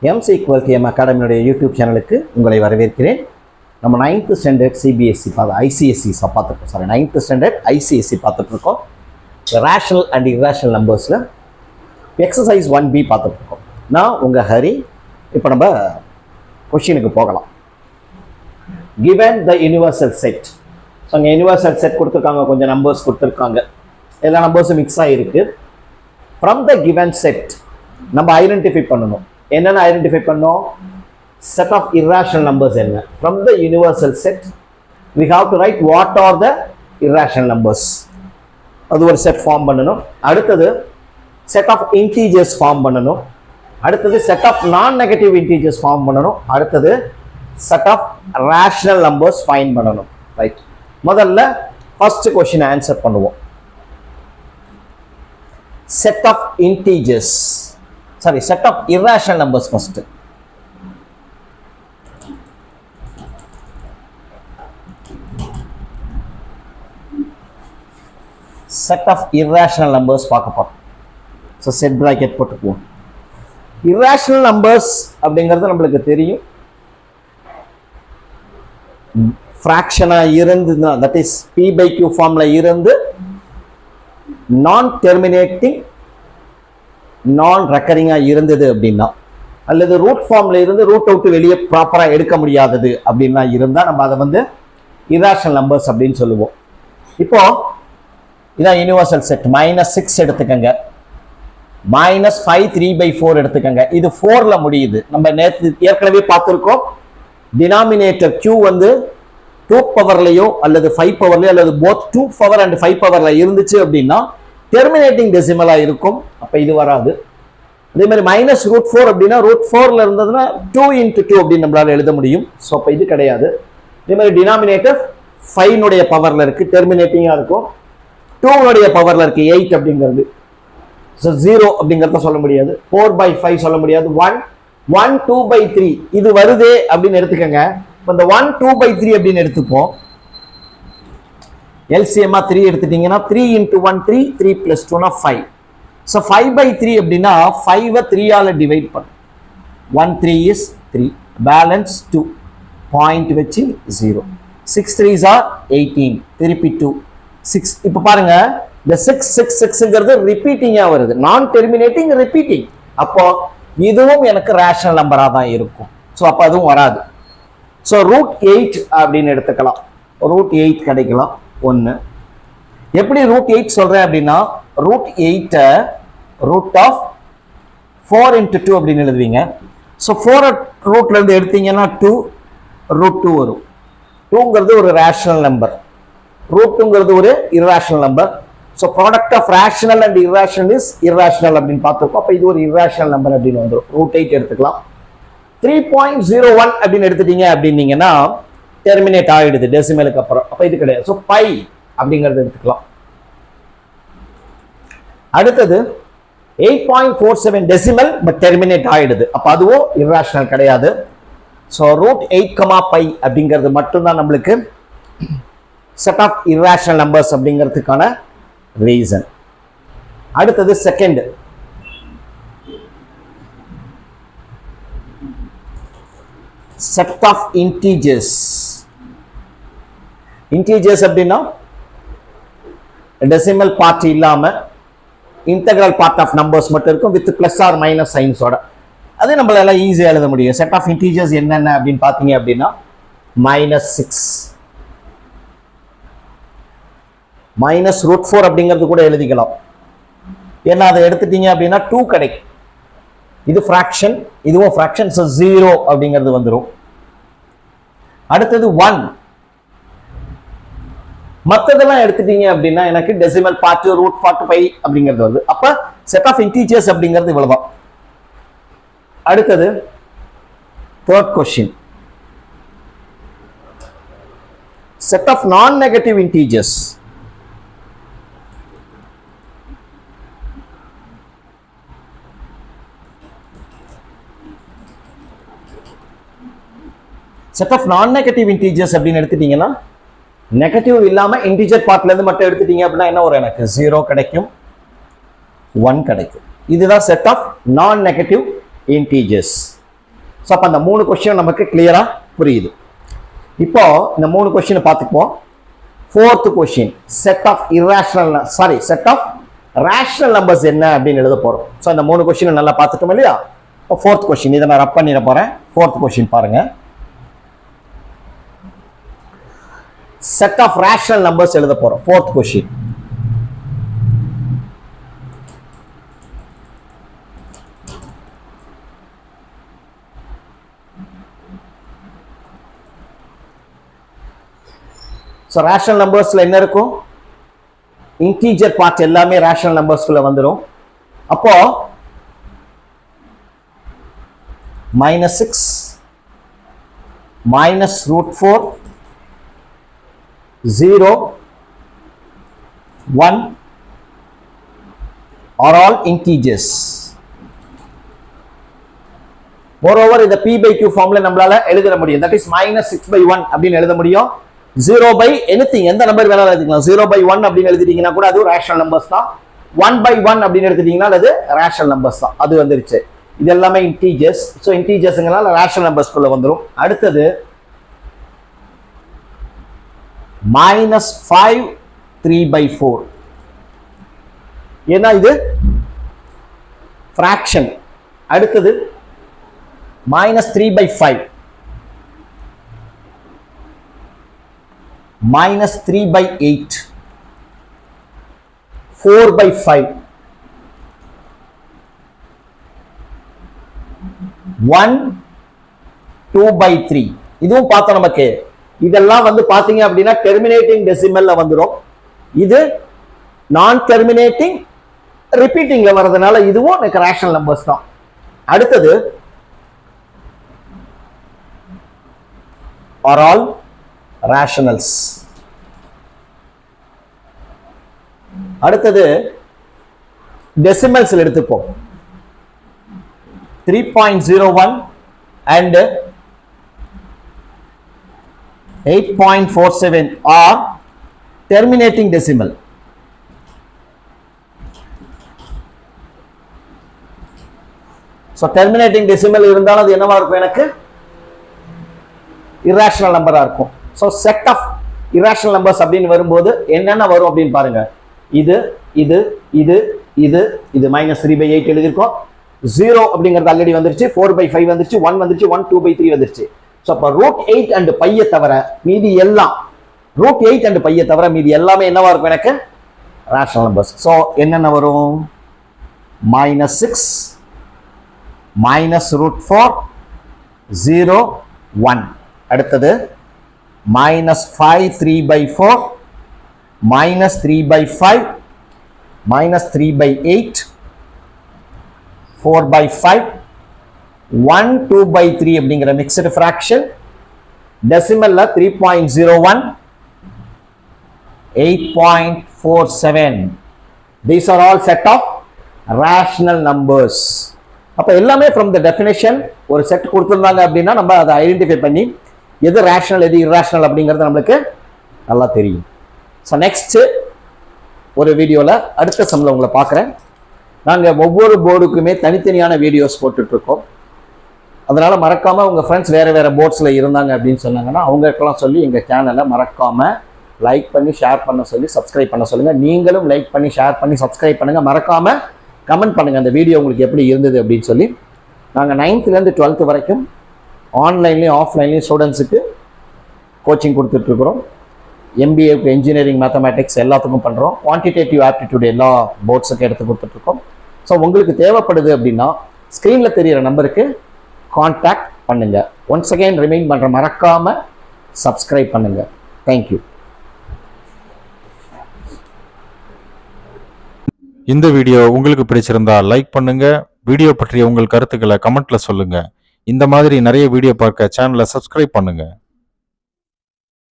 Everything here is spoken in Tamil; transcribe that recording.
எம்ஸ் ஈக்குவல் டு எம் அகாடமியுடைய யூடியூப் சேனலுக்கு உங்களை வரவேற்கிறேன். நம்ம 9th ஸ்டாண்டர்ட் சிபிஎஸ்சி ஐசிஎஸ்சி பார்த்துருக்கோம். சாரி 9th ஸ்டாண்டர்ட் ஐசிஎஸ்சி பார்த்துட்ருக்கோம். ரேஷனல் அண்ட் இர்ரேஷனல் நம்பர்ஸில் எக்ஸசைஸ் 1B பார்த்துட்ருக்கோம். நான் உங்கள் ஹரி. இப்போ நம்ம கொஷினுக்கு போகலாம். Given the universal set. So அங்கே யூனிவர்சல் செட் கொடுத்துருக்காங்க, கொஞ்சம் நம்பர்ஸ் கொடுத்துருக்காங்க, எல்லா நம்பர்ஸும் மிக்ஸ் ஆகிருக்கு. ஃப்ரம் த கிவன் செட் நம்ம ஐடென்டிஃபை பண்ணணும். என்னென்ன ஐடென்டிஃபை பண்ணோம்? செட் ஆஃப் irrational நம்பர்ஸ் என்ன. From the universal set we have to write what are the irrational numbers. அது ஒரு செட் ஃபார்ம் பண்ணணும். அடுத்தது செட் ஆஃப் இன்டீஜர்ஸ் ஃபார்ம் பண்ணணும். அடுத்தது set of non negative integers form பண்ணணும். அடுத்தது set of rational numbers find பண்ணணும். ரைட், முதல்ல ஃபர்ஸ்ட் கொஸ்டின் ஆன்சர் பண்ணுவோம். Set of integers, sorry set of irrational numbers first. Set of irrational numbers பார்க்க போறோம். ஸோ செட் பிராக்கெட் போட்டுக்குவோம். irrational நம்பர்ஸ் அப்படிங்கிறது நம்மளுக்கு தெரியும். ஃப்ராக்ஷனாக இருந்ததுன்னா, தட் இஸ் p/q ஃபார்ம்ல இருந்து நான் டெர்மினேட்டிங் நான் ரெக்கரிங்காக இருந்தது அப்படின்னா, அல்லது ரூட் ஃபார்ம்ல இருந்து ரூட் அவுட் வெளியே ப்ராப்பராக எடுக்க முடியாதது அப்படின்னா இருந்தால் நம்ம அதை வந்து irrational நம்பர்ஸ் அப்படின்னு சொல்லுவோம். இப்போ இதான் யூனிவர்சல் செட். -6 எடுத்துக்கங்க, -5 3/4 எடுத்துக்கங்க. இது 4ல முடியுது. நம்ம நேற்று ஏற்கனவே பார்த்துருக்கோம். டினாமினேட்டர் Q வந்து 2 பவர்லையோ அல்லது 5 பவர்லையோ அல்லது போத் 2 பவர் அண்ட் 5 பவர்ல இருந்துச்சு அப்படின்னா டெர்மினேட்டிங் டெசிமலா இருக்கும். அப்ப இது வராது. அதே மாதிரி -√4 அப்படின்னா √4ல இருந்ததுன்னா 2 × 2 அப்படின்னு நம்மளால எழுத முடியும். ஸோ அப்ப இது கிடையாது. அதே மாதிரி டினாமினேட்டர் 5 பவர்ல இருக்கு, டெர்மினேட்டிங்கா இருக்கும். 2 பவர்ல இருக்கு 8 அப்படிங்கிறது. ஸோ 0 அப்படிங்கிறத சொல்ல முடியாது. 4/5 சொல்ல முடியாது. 1 2/3 இது வருதே அப்படின்னு எடுத்துக்கங்க. இந்த 1 2/3 அப்படின்னு எடுத்துப்போம். எல்சிஎம்மா 3 எடுத்துட்டீங்கன்னா 3 × 1 3, 3 + 2 5. ஸோ 5/3 அப்படின்னா 5 3ஆல டிவைட் பண்ணும். 1 3 is 3, பேலன்ஸ் 2, பாயிண்ட் வச்சு 0. 6 3s are 18, திருப்பி 2 6. இப்போ பாருங்க, இந்த 6 ரிப்பீட்டிங்கா வருது. நான் டெர்மினேட்டிங் ரிப்பீட்டிங். அப்போ இதுவும் எனக்கு ரேஷனல் நம்பரா தான் இருக்கும். ஸோ அப்போ அதுவும் வராது. ஸோ √8 அப்படின்னு எடுத்துக்கலாம். √8 கிடைக்கலாம் 1. எப்படி √8 சொல்றேன் அப்படின்னா, √8 √4 × 2 அப்படின்னு எழுதுவீங்க. ஸோ 4 ரூட்ல இருந்து எடுத்தீங்கன்னா 2 √2 வரும். 2ங்கிறது ஒரு ரேஷனல் நம்பர், √2ங்கிறது ஒரு irrational number. So product of rational and irrational is irrational அப்படின்னு பார்த்துருக்கோம். அப்போ இது ஒரு irrational நம்பர் அப்படின்னு வந்துடும். √8 எடுத்துக்கலாம். 3.01 அப்படின்னு எடுத்துட்டீங்க அப்படின்னீங்கன்னா டெர்மினேட் ஆகிடுது டெசிமலுக்கு அப்புறம். அப்போ இது கிடையாது. ஸோ π அப்படிங்கிறது எடுத்துக்கலாம். அடுத்தது 8.47 டெசிமல், பட் டெர்மினேட் ஆகிடுது. அப்போ அதுவும் irrational கிடையாது. ஸோ √8, π அப்படிங்கிறது மட்டும்தான் நம்மளுக்கு செட் ஆஃப் irrational நம்பர்ஸ் அப்படிங்கிறதுக்கான ரீசன். அடுத்தது second, set of integers. Integers அப்படின்னா டெசிமல் பார்ட் இல்லாம இன்டெக்ரல் பார்ட் ஆஃப் நம்பர்ஸ் மட்டும் இருக்கும், வித் பிளஸ் ஆர் மைனஸ் சைன்ஸோட. அது நம்மளால ஈஸியாக எழுத முடியும். செட் ஆஃப் இன்டீஜர்ஸ் என்னென்ன அப்படின்னு பார்த்தீங்க அப்படின்னா -6, -√4 அப்படிங்கிறது கூட எழுதிக்கலாம். ஏன்னா அதை எடுத்துட்டீங்க அப்படின்னா 2 கிடைக்கும். இது ஃப்ராக்ஷன், இதுவும் ஃப்ராக்ஷன். ஸோ 0 அப்படிங்கிறது வந்துடும். அடுத்தது 1. மற்றதெல்லாம் எடுத்துட்டீங்க அப்படின்னா எனக்கு டெசிமல் பார்ட், ரூட் பார்ட், π அப்படிங்கிறது வருது. அப்ப செட் ஆஃப் இன்டீஜர்ஸ் அப்படிங்கிறது இவ்வளவுதான். அடுத்தது third question, set of non negative integers. Set of non negative integers அப்படின்னு எடுத்துட்டீங்கன்னா, நெகட்டிவ் இல்லாம இன்டீஜர் பார்ட்ல இருந்து மட்டும் எடுத்துட்டீங்க அப்படின்னா என்ன வரும்? எனக்கு 0 கிடைக்கும், 1 கிடைக்கும். இதுதான் set of non negative integers. So அப்போ அந்த 3 கொஸ்டின் நமக்கு கிளியரா புரியுது. இப்போ இந்த 3 கொஸ்டினை பார்த்துக்குவோம். 4th question set of rational numbers என்ன அப்படின்னு எழுத போறோம். ஸோ இந்த 3 கொஸ்டின் நல்லா பார்த்துட்டோம் இல்லையா? இப்போ 4th கொஸ்டின் இதை நான் ரப் பண்ணிட போறேன். 4th கொஸ்டின் பாருங்க. செட் ஆஃப் ரேஷனல் நம்பர்ஸ் எழுத போறோம். 4th question. ஸோ ரேஷனல் நம்பர்ஸ்ல என்ன இருக்கும்? இன்டீஜர் பார்ட் எல்லாமே ரேஷனல் நம்பர்ஸ்குள்ள வந்துடும். அப்போ -6 -√4 0 1 are all integers. moreover இந்த p by q ஃபார்முலா நம்மளால எழுத முடியும். that is -6/1 அப்படின்னு எழுத முடியும். 0 by anything, எந்த நம்பர் வேணாலும் எழுதிக்கலாம். 0 by 1 அப்படின்னு எழுதிட்டீங்கன்னா கூட அது ரேஷனல் நம்பர்ஸ் தான். 1 by 1 அப்படின்னு எடுத்துட்டீங்கன்னா அது ரேஷனல் நம்பர்ஸ் தான். அது வந்துருச்சு. இது எல்லாமே இன்டீஜர்ஸ். ஸோ இன்டீஜர்ஸ்ங்கனால ரேஷனல் நம்பர்ஸ்குள்ள வந்துடும். அடுத்தது -5 3/4. ஏன்னா இது ஃபிராக்ஷன். அடுத்தது -3/5 -3/8 4/5 1 2/3. இதுவும் பார்த்தோம் நமக்கு. இதெல்லாம் வந்து பாத்தீங்க அப்படின்னா டெர்மினேட்டிங் டெசிமல்ல வந்துடும். இது நான் டெர்மினேட்டிங் ரிப்பீட்டிங்ல வர்றதுனால இதுவும் எனக்கு ரேஷனல் நம்பர்ஸ் தான். அடுத்தது are all rationals. அடுத்தது டெசிமல்ஸ் எடுத்துப்போம். 3.01 and 8.47 are terminating decimal. So terminating decimal இருந்தாலும் அது என்னவா இருக்கும்? எனக்கு irrational நம்பரா இருக்கும். So set of irrational numbers அப்படின்னு வரும்போது என்னென்ன வரும் அப்படின்னு பாருங்க. இது இது இது இது இது -3/8 எழுதியிருக்கோம். 0 அப்படிங்கிறது ஆல்ரெடி வந்துருச்சு. 4/5 வந்துருச்சு. 1 வந்துருச்சு. 1 2/3 வந்துருச்சு. ஸோ அப்போ √8 and பையை தவிர மீதி எல்லாம் √8 and பையை தவிர மீதி எல்லாமே என்னவா இருக்கும்? எனக்கு ரேஷனல் நம்பர்ஸ். ஸோ என்னென்ன வரும்? -6 -√4 0 1. அடுத்தது -5 3/4 -3/5 -3/8 4/5 1 2/3 அப்படிங்கிற mixed fraction. டெசிமல்ல 3.01 8.47. these are all set of rational numbers. அப்ப எல்லாமே from the definition ஒரு செட் கொடுத்திருந்தாங்க அப்படின்னா நம்ம அதை ஐடென்டிஃபை பண்ணி எது ரேஷனல் எது இர்ரேஷனல் அப்படிங்கிறது நம்மளுக்கு நல்லா தெரியும். ஸோ நெக்ஸ்ட் ஒரு வீடியோவில் அடுத்த சம்மில் உங்களை பார்க்குறேன். நாங்கள் ஒவ்வொரு போர்டுக்குமே தனித்தனியான வீடியோஸ் போட்டுட்ருக்கோம். அதனால் மறக்காமல் உங்கள் ஃப்ரெண்ட்ஸ் வேறு வேறு போர்ட்ஸில் இருந்தாங்க அப்படின்னு சொன்னாங்கன்னா அவங்களுக்கெல்லாம் சொல்லி எங்கள் சேனலை மறக்காமல் லைக் பண்ணி ஷேர் பண்ண சொல்லி சப்ஸ்கிரைப் பண்ண சொல்லுங்கள். நீங்களும் லைக் பண்ணி ஷேர் பண்ணி சப்ஸ்கிரைப் பண்ணுங்கள். மறக்காமல் கமெண்ட் பண்ணுங்கள் அந்த வீடியோ உங்களுக்கு எப்படி இருந்தது அப்படின்னு சொல்லி. நாங்கள் 9th-லேருந்து 12th வரைக்கும் ஆன்லைன்லேயும் ஆஃப்லைன்லேயும் ஸ்டூடெண்ட்ஸுக்கு கோச்சிங் கொடுத்துட்ருக்குறோம். MBAக்கு இன்ஜினியரிங் மேத்தமேட்டிக்ஸ் எல்லாத்துக்கும் பண்ணுறோம். குவான்டிடேட்டிவ் ஆப்டிடியூட் எல்லா போர்ட்ஸுக்கும் எடுத்து கொடுத்துட்ருக்கோம். ஸோ உங்களுக்கு தேவைப்படுது அப்படின்னா ஸ்க்ரீனில் தெரிகிற நம்பருக்கு கான்டாக்ட் பண்ணுங்கள். ஒன்ஸ் அகைன் ரிமைண்ட் பண்ணுற மறக்காமல் சப்ஸ்கிரைப் பண்ணுங்கள். தேங்க்யூ. இந்த வீடியோ உங்களுக்கு பிடிச்சிருந்தா லைக் பண்ணுங்க. வீடியோ பற்றிய உங்கள் கருத்துக்களை கமெண்ட்ல சொல்லுங்க. இந்த மாதிரி நிறைய வீடியோ பார்க்க சேனலை சப்ஸ்கிரைப் பண்ணுங்க.